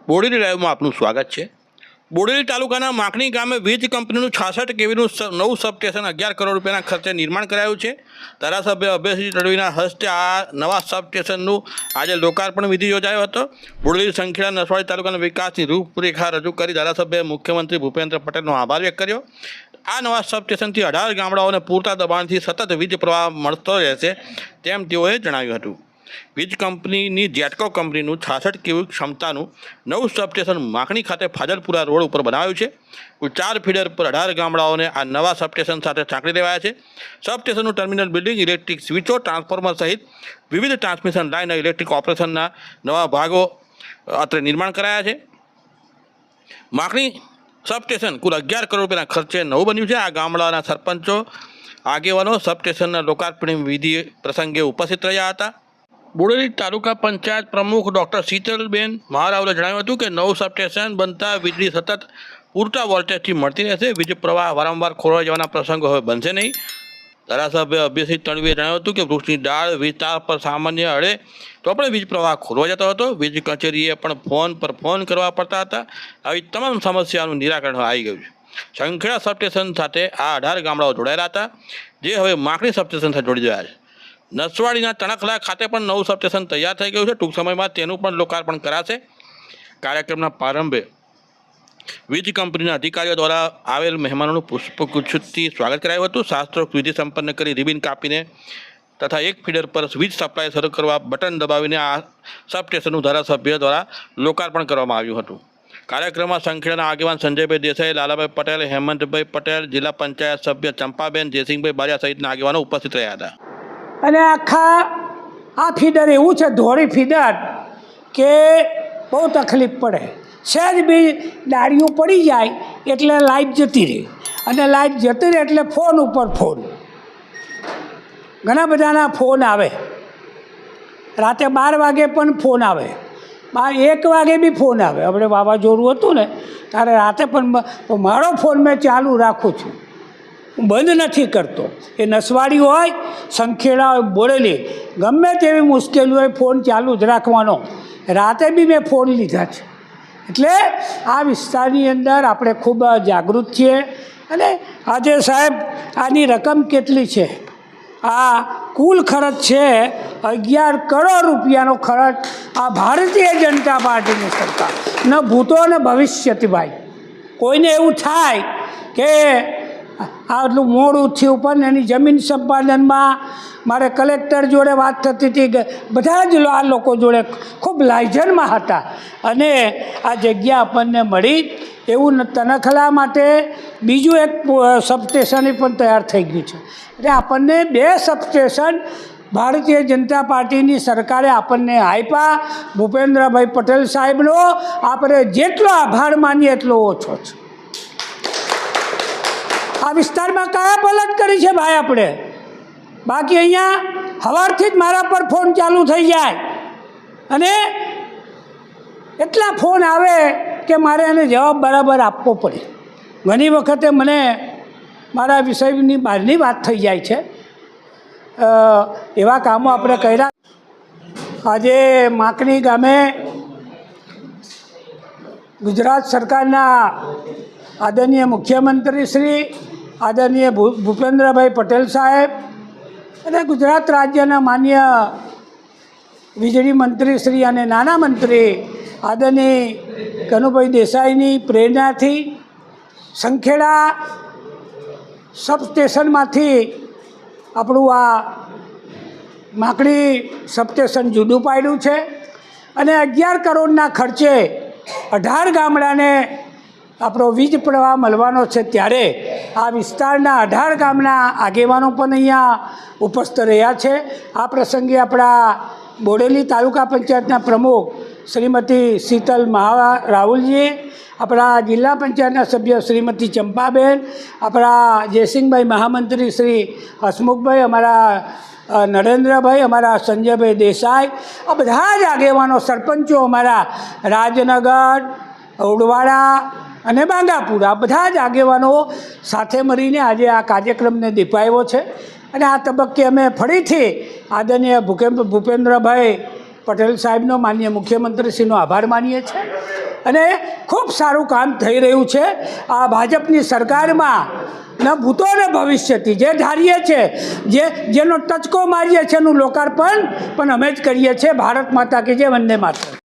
બોડેલી લાઈવમાં આપનું સ્વાગત છે। બોડેલી તાલુકાના માકણી ગામે વીજ કંપનીનું 66 કેવીનું નવું સબસ્ટેશન 11 કરોડ રૂપિયાના ખર્ચે નિર્માણ કરાયું છે। ધારાસભ્ય અભયસિંહ તડવીના હસ્તે આ નવા સબસ્ટેશનનું આજે લોકાર્પણ વિધિ યોજાયો હતો। બોડેલી સંખેડા નસવાડી તાલુકાના વિકાસની રૂપરેખા રજૂ કરી ધારાસભ્યએ મુખ્યમંત્રી ભૂપેન્દ્ર પટેલનો આભાર વ્યક્ત કર્યો। આ નવા સબસ્ટેશનથી 18 ગામડાઓને પૂરતા દબાણથી સતત વીજ પ્રવાહ મળતો રહેશે તેમ તેઓએ જણાવ્યું હતું। વીજ કંપનીની જેટકો કંપનીનું 66 કેવી ક્ષમતાનું નવું સબસ્ટેશન માકણી ખાતે ફાજલપુરા રોડ ઉપર બનાવ્યું છે। કુલ 4 ફીડર પર 18 ગામડાઓને આ નવા સબસ્ટેશન સાથે સાંકળી દેવાયા છે। સબસ્ટેશનનું ટર્મિનલ બિલ્ડિંગ, ઇલેક્ટ્રિક સ્વિચો, ટ્રાન્સફોર્મર સહિત વિવિધ ટ્રાન્સમિશન લાઇન અને ઇલેક્ટ્રિક ઓપરેશનના નવા ભાગો અત્રે નિર્માણ કરાયા છે। માકણી સબસ્ટેશન કુલ 11 કરોડ રૂપિયાના ખર્ચે નવું બન્યું છે। આ ગામડાના સરપંચો આગેવાનો સબસ્ટેશનના લોકાર્પણ વિધિ પ્રસંગે ઉપસ્થિત રહ્યા હતા। બોડેલી તાલુકા પંચાયત પ્રમુખ ડૉક્ટર શીતલબેન મહારાવલે જણાવ્યું હતું કે નવું સબસ્ટેશન બનતા વીજળી સતત પૂરતા વોલ્ટેજથી મળતી રહેશે। વીજ પ્રવાહ વારંવાર ખોરવાઈ જવાના પ્રસંગો હવે બનશે નહીં। ધારાસભ્ય અભયસિંહ તડવીએ જણાવ્યું હતું કે વૃક્ષની ડાળ વીજ તાર પર સામાન્ય અડે તો પણ વીજ પ્રવાહ ખોરવાઈ જતો હતો। વીજ કચેરીએ પણ ફોન પર ફોન કરવા પડતા હતા। આવી તમામ સમસ્યાનું નિરાકરણ આવી ગયું છે। સંખેડા સબસ્ટેશન સાથે આ 18 ગામડાઓ જોડાયેલા હતા જે હવે માકણી સબસ્ટેશન સાથે જોડી રહ્યા છે। નસવાડીના તણખલા ખાતે પણ નવું સબસ્ટેશન તૈયાર થઈ ગયું છે। ટૂંક સમયમાં તેનું પણ લોકાર્પણ કરાશે। કાર્યક્રમના પ્રારંભે વીજ કંપનીના અધિકારીઓ દ્વારા આવેલ મહેમાનોનું પુષ્પગુચ્છથી સ્વાગત કરાયું હતું। શાસ્ત્રોક્ત વિધિ સંપન્ન કરી રિબિન કાપીને તથા એક ફીડર પર વીજ સપ્લાય શરૂ કરવા બટન દબાવીને આ સબસ્ટેશનનું ધારાસભ્ય દ્વારા લોકાર્પણ કરવામાં આવ્યું હતું। કાર્યક્રમમાં સંખેડાના આગેવાન સંજયભાઈ દેસાઈ, લાલાભાઈ પટેલ, હેમંતભાઈ પટેલ, જિલ્લા પંચાયત સભ્ય ચંપાબેન, જયસિંહભાઈ બારિયા સહિતના આગેવાનો ઉપસ્થિત રહ્યા હતા। અને આખા આ ફીડર એવું છે, ધોળી ફીડર, કે બહુ તકલીફ પડે। સહેજ બી ડાળીઓ પડી જાય એટલે લાઇટ જતી રહે, અને લાઇટ જતી રહે એટલે ફોન ઉપર ફોન, ઘણા બધાના ફોન આવે। રાતે 12 વાગે પણ ફોન આવે, 1 વાગે બી ફોન આવે। આપણે વાવાઝોડું હતું ને ત્યારે રાતે પણ મારો ફોન મેં ચાલુ રાખું છું, હું બંધ નથી કરતો। એ નસવાડી હોય, સંખેડા હોય, બોડેલી, ગમે તેવી મુશ્કેલી હોય ફોન ચાલુ જ રાખવાનો। રાતે બી મેં ફોન લીધા છે। એટલે આ વિસ્તારની અંદર આપણે ખૂબ જાગૃત છીએ। અને આજે સાહેબ આની રકમ કેટલી છે? આ કુલ ખર્ચ છે 11 કરોડ રૂપિયાનો ખર્ચ આ ભારતીય જનતા પાર્ટીની સરકાર, ન ભૂતો ને ભવિષ્યથી। ભાઈ, કોઈને એવું થાય કે આટલું મોડું થયું પણ એની જમીન સંપાદનમાં મારે કલેક્ટર જોડે વાત થતી હતી કે બધા જ આ લોકો જોડે ખૂબ લાયજનમાં હતા, અને આ જગ્યા આપણને મળી। એવું તનખલા માટે બીજું એક સબસ્ટેશન પણ તૈયાર થઈ ગયું છે। એટલે આપણને 2 સબસ્ટેશન ભારતીય જનતા પાર્ટીની સરકારે આપણને આપ્યા। ભૂપેન્દ્રભાઈ પટેલ સાહેબનો આપણે જેટલો આભાર માનીએ એટલો ઓછો છે। આ વિસ્તારમાં કયા પલટ કરી છે ભાઈ આપણે? બાકી અહીંયા સવારથી જ મારા પર ફોન ચાલુ થઈ જાય, અને એટલા ફોન આવે કે મારે એને જવાબ બરાબર આપવો પડે। ઘણી વખતે મને મારા વિષયની બહારની વાત થઈ જાય છે। એવા કામો આપણે કર્યા। આજે માકણી ગામે ગુજરાત સરકારના આદરણીય મુખ્યમંત્રી શ્રી આદરણીય ભૂપેન્દ્રભાઈ પટેલ સાહેબ અને ગુજરાત રાજ્યના માન્ય વીજળી મંત્રી શ્રી અને નાના મંત્રી આદરણીય કનુભાઈ દેસાઈની પ્રેરણાથી સંખેડા સબસ્ટેશનમાંથી આપણું આ માકણી સબસ્ટેશન જુદું પાડ્યું છે, અને 11 કરોડના ખર્ચે 18 ગામડાને આપણો વીજ પ્રવાહ મળવાનો છે। ત્યારે આ વિસ્તારના 18 ગામના આગેવાનો પણ અહીંયા ઉપસ્થિત રહ્યા છે। આ પ્રસંગે આપણા બોડેલી તાલુકા પંચાયતના પ્રમુખ શ્રીમતી શીતલ રાહુલજી, આપણા જિલ્લા પંચાયતના સભ્ય શ્રીમતી ચંપાબેન, આપણા જયસિંહભાઈ મહામંત્રી શ્રી હસમુખભાઈ, અમારા નરેન્દ્રભાઈ, અમારા સંજયભાઈ દેસાઈ, આ બધા જ આગેવાનો, સરપંચો અમારા રાજનગર, ઉડવાડા અને બાંગાપુરા, બધા જ આગેવાનો સાથે મળીને આજે આ કાર્યક્રમને દીપાવ્યો છે। અને આ તબક્કે અમે ફરીથી આદરણીય ભૂપેન્દ્રભાઈ પટેલ સાહેબનો, માનનીય મુખ્યમંત્રીશ્રીનો આભાર માનીએ છીએ। અને ખૂબ સારું કામ થઈ રહ્યું છે આ ભાજપની સરકારમાં ના ભૂતો અને ભવિષ્યથી જે ધારીએ છીએ જેનો ટચકો મારીએ છીએ એનું લોકાર્પણ પણ અમે જ કરીએ છીએ. ભારત માતા કી જય, વંદે માતરમ.